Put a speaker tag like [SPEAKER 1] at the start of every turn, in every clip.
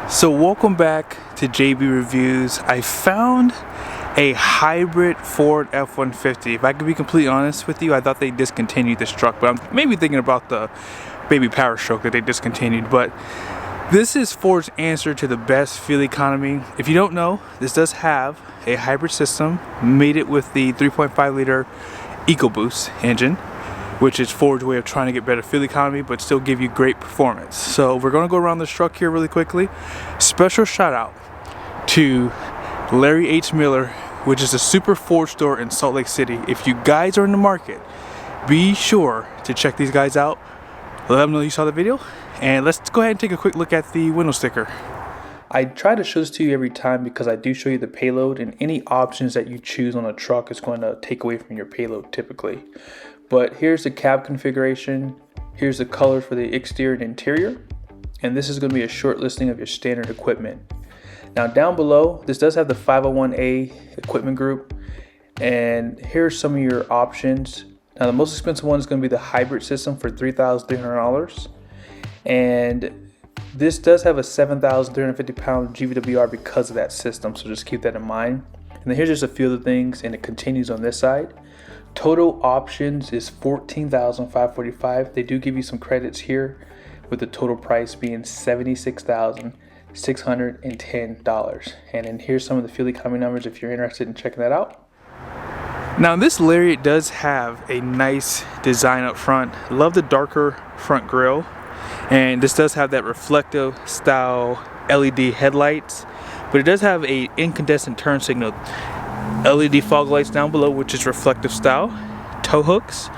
[SPEAKER 1] So welcome back to JB Reviews. I found a hybrid Ford F-150. If I could be completely honest with you, I thought they discontinued this truck, but I'm maybe thinking about the baby Power Stroke that they discontinued. But this is Ford's answer to the best fuel economy. If you don't know, this does have a hybrid system, made it with the 3.5 liter EcoBoost engine, which is Ford's way of trying to get better fuel economy but still give you great performance. So we're gonna go around this truck here really quickly. Special shout out to Larry H. Miller, which is a super Ford store in Salt Lake City. If you guys are in the market, be sure to check these guys out. Let them know you saw the video, and let's go ahead and take a quick look at the window sticker. I try to show this to you every time because I do show you the payload, and any options that you choose on a truck is going to take away from your payload typically. But here's the cab configuration, here's the colors for the exterior and interior, and this is going to be a short listing of your standard equipment. Now down below, this does have the 501A equipment group, and here's some of your options. Now the most expensive one is going to be the hybrid system for $3,300, and this does have a 7,350 pound GVWR because of that system, so just keep that in mind. And then here's just a few other things, and it continues on this side. Total options is $14,545. They do give you some credits here, with the total price being $76,610. And then here's some of the fuel economy numbers if you're interested in checking that out. Now this Lariat does have a nice design up front. Love the darker front grille, and this does have that reflective style LED headlights, but it does have a incandescent turn signal, LED fog lights down below, which is reflective style, tow hooks,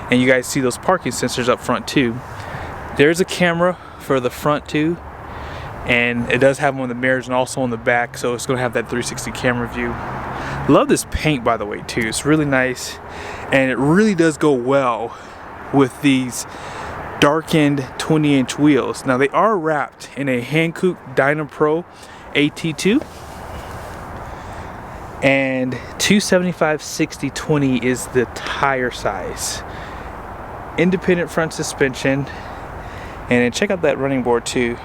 [SPEAKER 1] and you guys see those parking sensors up front too. There's a camera for the front too, and it does have them on the mirrors and also on the back, so it's going to have that 360 camera view. Love this paint, by the way, too. It's really nice, and it really does go well with these darkened 20-inch wheels. Now they are wrapped in a Hankook Dynapro AT2, and 275/60/20 is the tire size. Independent front suspension, and then check out that running board too.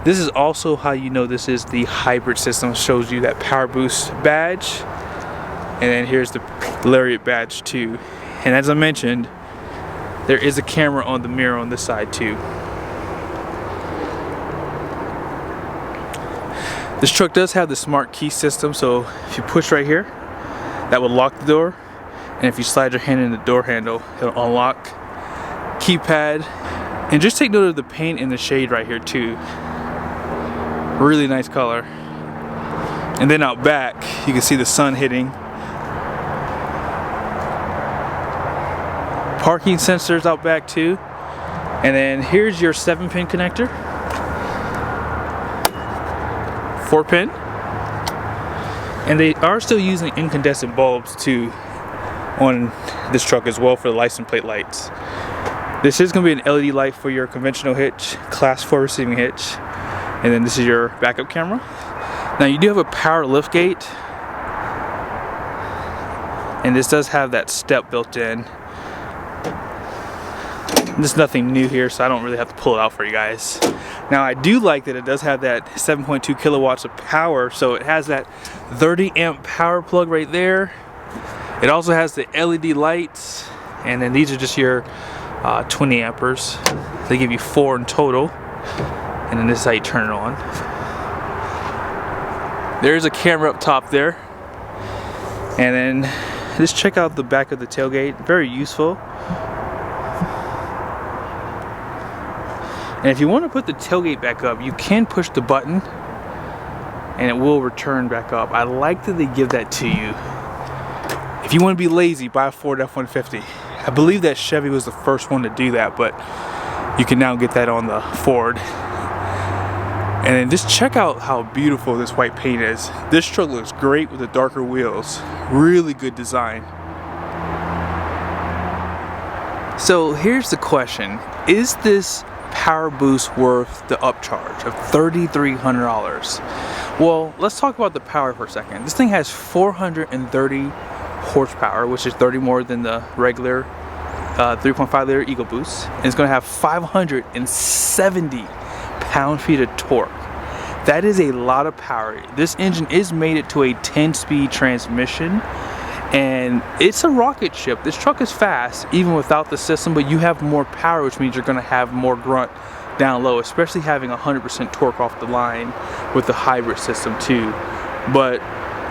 [SPEAKER 1] This is also how you know this is the hybrid system. It shows you that Powerboost badge, and then here's the Lariat badge too. And as I mentioned, there is a camera on the mirror on this side too. This truck does have the smart key system, so if you push right here, that will lock the door, and if you slide your hand in the door handle, it'll unlock. Keypad, and just take note of the paint and the shade right here too. Really nice color. And then out back, you can see the sun hitting. Parking sensors out back too. And then here's your 7-pin connector. 4-pin. And they are still using incandescent bulbs too on this truck as well for the license plate lights. This is going to be an LED light for your conventional hitch, class 4 receiving hitch. And then this is your backup camera. Now you do have a power lift gate, and this does have that step built in. There's nothing new here, so I don't really have to pull it out for you guys. Now I do like that it does have that 7.2 kilowatts of power, so it has that 30 amp power plug right there. It also has the LED lights, and then these are just your 20 amperes. They give you 4 in total. And then this is how you turn it on. There's a camera up top there. And then just check out the back of the tailgate. Very useful. And if you want to put the tailgate back up, you can push the button and it will return back up. I like that they give that to you. If you want to be lazy, buy a Ford F-150. I believe that Chevy was the first one to do that, but you can now get that on the Ford. And then just check out how beautiful this white paint is. This truck looks great with the darker wheels. Really good design. So here's the question. Is this Powerboost worth the upcharge of $3,300? Well, let's talk about the power for a second. This thing has 430 horsepower, which is 30 more than the regular 3.5 liter EcoBoost, and it's going to have 570 pound-feet of torque. That is a lot of power. This engine is mated to a 10-speed transmission, and it's a rocket ship. This truck is fast even without the system, but you have more power, which means you're going to have more grunt down low, especially having 100% torque off the line with the hybrid system too. But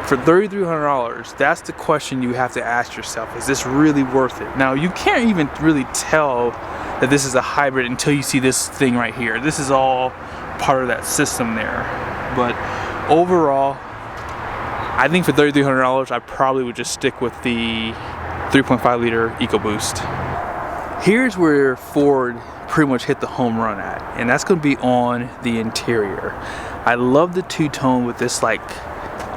[SPEAKER 1] for $3,300, that's the question you have to ask yourself: is this really worth it? Now, you can't even really tell that this is a hybrid until you see this thing right here. This is all part of that system there. But overall, I think for $3,300, I probably would just stick with the 3.5 liter EcoBoost. Here's where Ford pretty much hit the home run at, and that's going to be on the interior. I love the two-tone with this, like,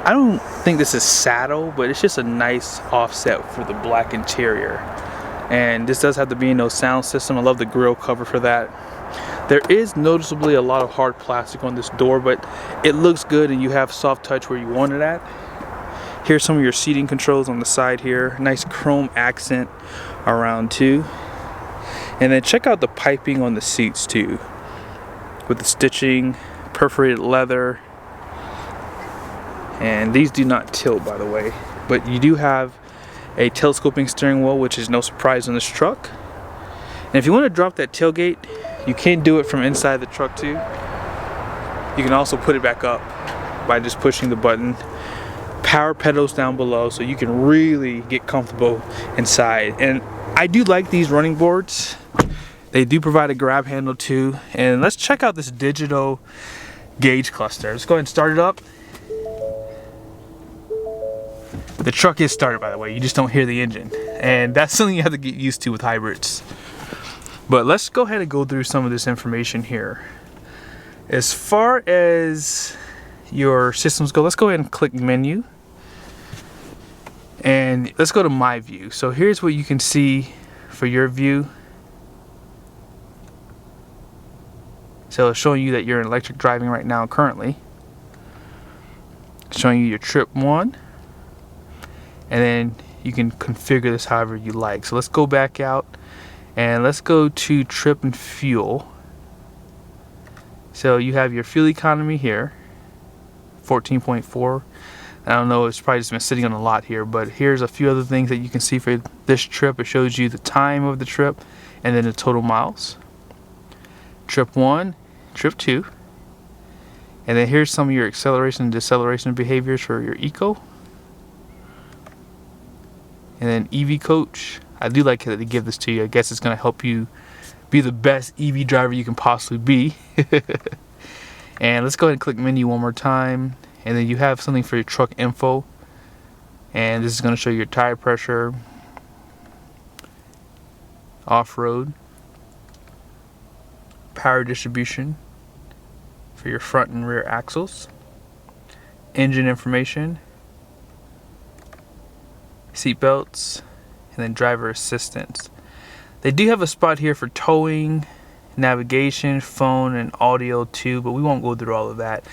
[SPEAKER 1] I don't think this is saddle, but it's just a nice offset for the black interior. And this does have the B&O sound system. I love the grille cover for that. There is noticeably a lot of hard plastic on this door, but it looks good, and you have soft touch where you want it at. Here's some of your seating controls on the side here. Nice chrome accent around too. And then check out the piping on the seats too, with the stitching, perforated leather. And these do not tilt, by the way, but you do have a telescoping steering wheel, which is no surprise on this truck. And if you want to drop that tailgate, you can do it from inside the truck too. You can also put it back up by just pushing the button. Power pedals down below, so you can really get comfortable inside. And I do like these running boards. They do provide a grab handle too. And let's check out this digital gauge cluster. Let's go ahead and start it up. The truck is started, by the way. You just don't hear the engine, and that's something you have to get used to with hybrids. But let's go ahead and go through some of this information here. As far as your systems go, let's go ahead and click menu, and let's go to my view. So here's what you can see for your view. So it's showing you that you're in electric driving right now currently. It's showing you your trip 1, and then you can configure this however you like. So let's go back out and let's go to trip and fuel. So you have your fuel economy here, 14.4. I don't know, it's probably just been sitting on a lot here, but here's a few other things that you can see for this trip. It shows you the time of the trip and then the total miles. Trip 1, trip 2. And then here's some of your acceleration and deceleration behaviors for your eco. And then EV coach. I do like that they give this to you. I guess it's going to help you be the best EV driver you can possibly be. And let's go ahead and click menu one more time. And then you have something for your truck info. And this is going to show your tire pressure, off-road, power distribution for your front and rear axles, engine information, seat belts, and then driver assistance. They do have a spot here for towing, navigation, phone, and audio too, but we won't go through all of that.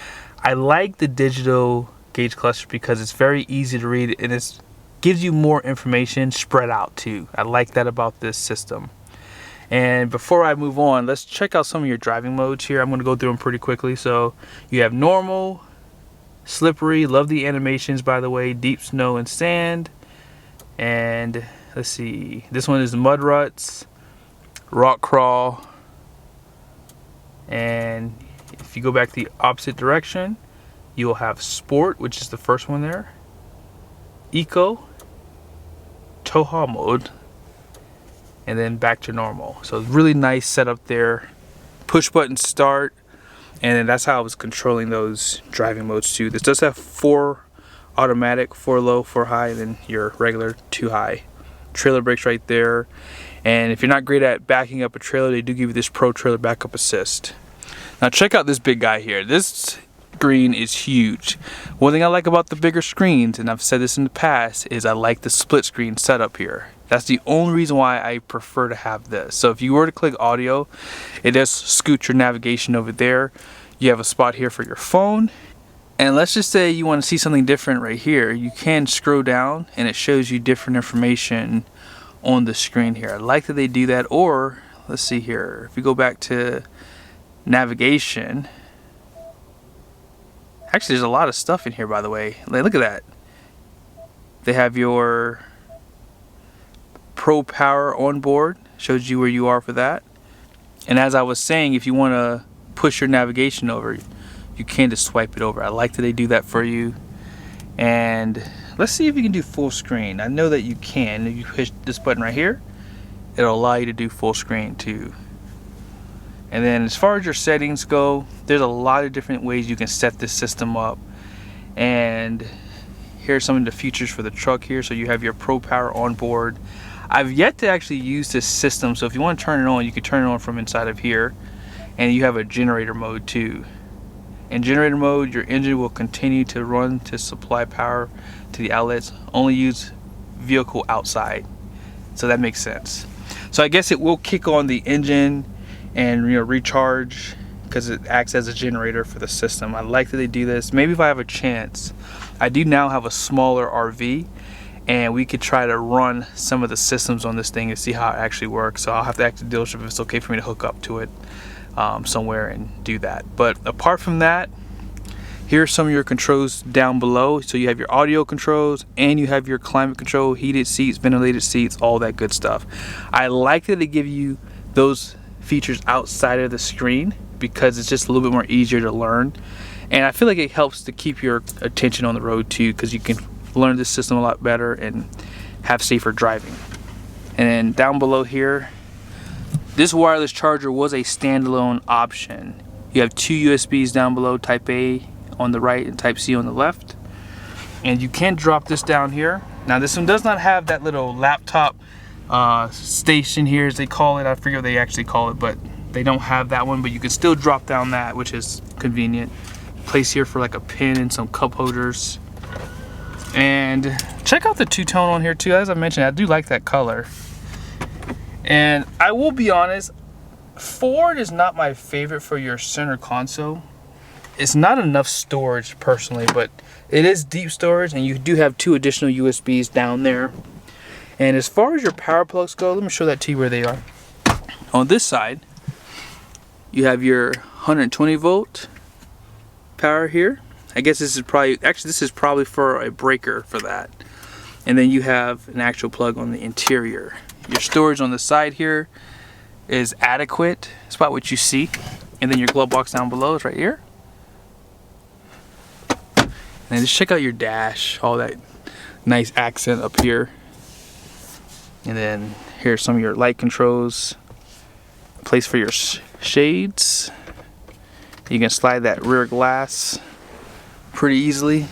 [SPEAKER 1] I like the digital gauge cluster because it's very easy to read, and it gives you more information spread out too. I like that about this system. And before I move on, let's check out some of your driving modes here. I'm going to go through them pretty quickly. So you have normal, slippery, love the animations by the way, deep snow and sand, and let's see, this one is mud ruts, rock crawl, and if you go back the opposite direction, you'll have sport, which is the first one there, eco, tow haul mode, and then back to normal. So really nice setup there. Push button start, and then that's how I was controlling those driving modes too. This does have 4 automatic, 4 low, 4 high, and then your regular 2 high. Trailer brakes right there. And if you're not great at backing up a trailer, they do give you this Pro Trailer Backup Assist. Now check out this big guy here. This screen is huge. One thing I like about the bigger screens, and I've said this in the past, is I like the split screen setup here. That's the only reason why I prefer to have this. So if you were to click audio, it does scoot your navigation over there. You have a spot here for your phone. And let's just say you want to see something different right here. You can scroll down and it shows you different information on the screen here. I like that they do that. Or let's see here, if we go back to navigation, Actually, there's a lot of stuff in here, by the way. Like, look at that. They have your Pro Power on board. Shows you where you are for that. And as I was saying, if you want to push your navigation over, you can just swipe it over. I like that they do that for you. And let's see if you can do full screen. I know that you can. If you push this button right here, it'll allow you to do full screen too. And then as far as your settings go, there's a lot of different ways you can set this system up. And here's some of the features for the truck here. So you have your Pro Power on board. I've yet to actually use this system, so if you want to turn it on, you can turn it on from inside of here. And you have a generator mode too. In generator mode, your engine will continue to run to supply power to the outlets. Only use vehicle outside. So that makes sense. So I guess it will kick on the engine and recharge, because it acts as a generator for the system. I like that they do this. Maybe if I have a chance, I do now have a smaller RV, and we could try to run some of the systems on this thing and see how it actually works. So I'll have to ask the dealership if it's okay for me to hook up to it somewhere and do that. But apart from that, here are some of your controls down below. So you have your audio controls, and you have your climate control, heated seats, ventilated seats, all that good stuff. I like that they give you those features outside of the screen, because it's just a little bit more easier to learn. And I feel like it helps to keep your attention on the road too, because you can learn this system a lot better and have safer driving. And then down below here, this wireless charger was a standalone option. You have two USBs down below, type A on the right and type C on the left. And you can drop this down here. Now this one does not have that little laptop station here, as they call it. I forget what they actually call it, but they don't have that one. But you can still drop down that, which is convenient. Place here for like a pin and some cup holders. And check out the two-tone on here too. As I mentioned, I do like that color. And I will be honest, Ford is not my favorite for your center console. It's not enough storage personally, but it is deep storage, and you do have two additional USBs down there. And as far as your power plugs go, let me show that to you where they are. On this side, you have your 120 volt power here. I guess this is probably, actually this is probably for a breaker for that. And then you have an actual plug on the interior. Your storage on the side here is adequate. It's about what you see. And then your glove box down below is right here. And just check out your dash, all that nice accent up here. And then here's some of your light controls. A place for your shades. You can slide that rear glass pretty easily.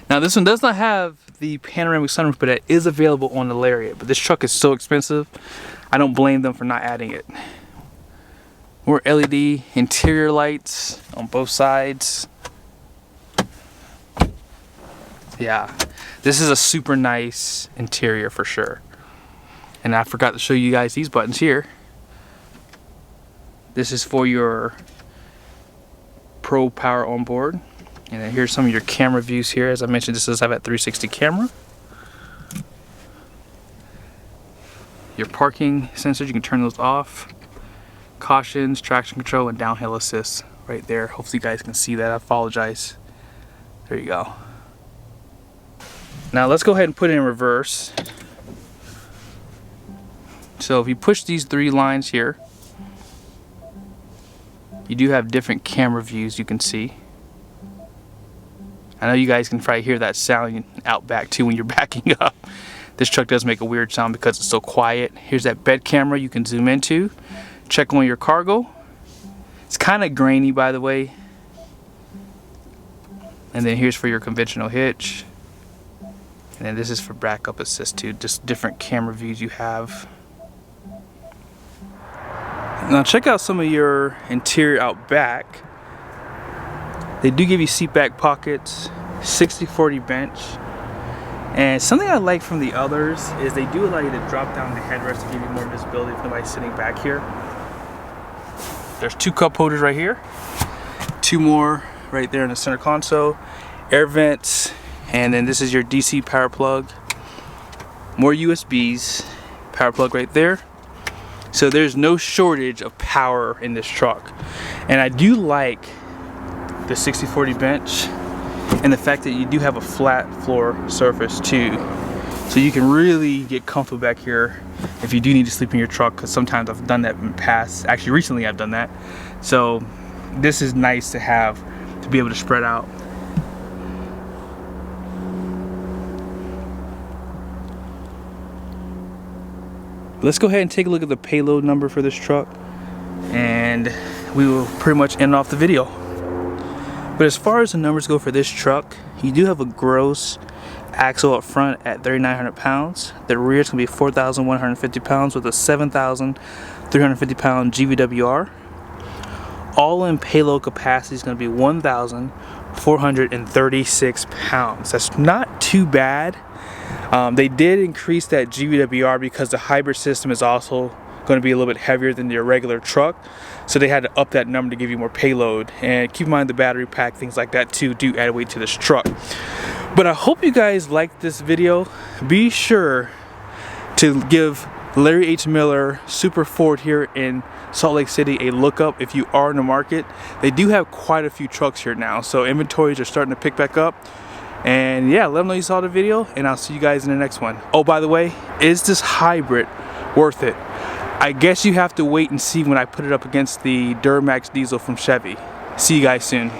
[SPEAKER 1] Now this one does not have the panoramic sunroof, but it is available on the Lariat. But this truck is so expensive, I don't blame them for not adding it. More LED interior lights on both sides. Yeah, this is a super nice interior for sure. And I forgot to show you guys these buttons here. This is for your Pro Power on board. And then here's some of your camera views here. As I mentioned, this does have that 360 camera. Your parking sensors, you can turn those off. Cautions, traction control, and downhill assist right there. Hopefully you guys can see that. I apologize. There you go. Now let's go ahead and put it in reverse. So if you push these three lines here, you do have different camera views you can see. I know you guys can probably hear that sound out back too when you're backing up. This truck does make a weird sound because it's so quiet. Here's that bed camera you can zoom into. Check on your cargo. It's kind of grainy, by the way. And then here's for your conventional hitch. And then this is for backup assist too. Just different camera views you have. Now check out some of your interior out back. They do give you seat back pockets, 60/40 bench. And something I like from the others is they do allow you to drop down the headrest to give you more visibility if nobody's sitting back here. There's two cup holders right here. Two more right there in the center console. Air vents. And then this is your DC power plug. More USBs. Power plug right there. So there's no shortage of power in this truck. And I do like the 60/40 bench and the fact that you do have a flat floor surface too. So you can really get comfortable back here if you do need to sleep in your truck, because sometimes I've done that in the past. Actually, recently I've done that. So this is nice to have, to be able to spread out. Let's go ahead and take a look at the payload number for this truck, and we will pretty much end off the video. But as far as the numbers go for this truck, you do have a gross axle up front at 3,900 pounds. The rear is going to be 4,150 pounds with a 7,350 pound GVWR. All-in payload capacity is going to be 1,436 pounds. That's not too bad. They did increase that GVWR because the hybrid system is also going to be a little bit heavier than your regular truck, so they had to up that number to give you more payload. And keep in mind the battery pack, things like that too, do add weight to this truck. But I hope you guys liked this video. Be sure to give Larry H. Miller Super Ford here in Salt Lake City a look up if you are in the market. They do have quite a few trucks here now, so inventories are starting to pick back up. And yeah, let them know you saw the video, and I'll see you guys in the next one. Oh, by the way, is this hybrid worth it? I guess you have to wait and see when I put it up against the Duramax diesel from Chevy. See you guys soon.